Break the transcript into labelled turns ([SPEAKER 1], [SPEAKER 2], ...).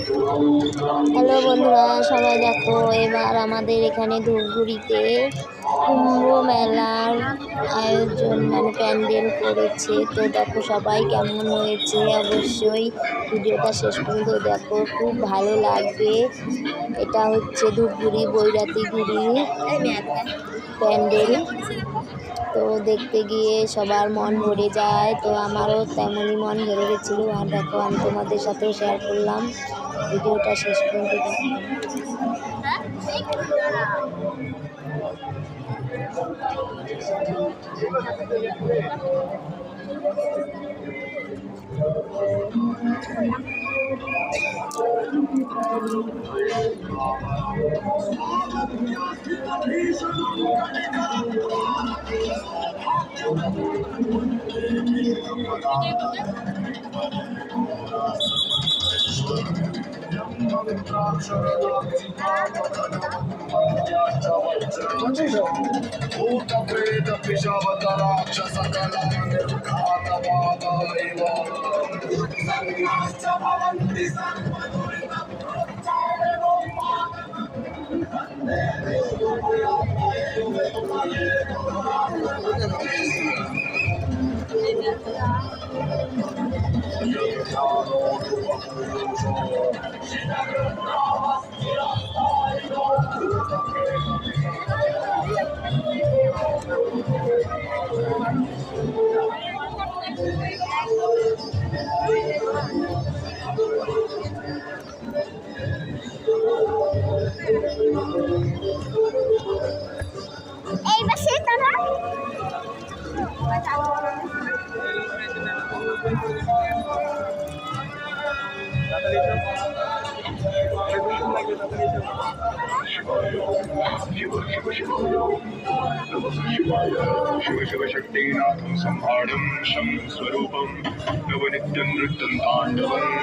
[SPEAKER 1] Hello বন্ধুরা, সবাই দেখো এবার আমাদের এখানে ধূপগুড়িতে কুম্ভ মেলার আয়োজন প্যান্ডেল করেছে। তো দেখো সবাই কেমন হয়েছে, অবশ্যই ভিডিওটা শেষ পর্যন্ত দেখো, খুব ভালো লাগবে। এটা হচ্ছে ধূপগুড়ি বৈরাতিগুড়ি প্যান্ডেল। তো দেখতে গিয়ে সবার মন ভরে যায়, তো আমারও তেমনই মন ভরে গেছিলো। আর দেখো আমি তোমাদের সাথেও শেয়ার করলাম, ভিডিওটা শেষ পর্যন্ত দেখো। এই পাশে তারা
[SPEAKER 2] शिव शिव शक्तिनाथं सम्भाढं शं स्वरूपं नवनित्यं नृत्यं ताण्डवम्।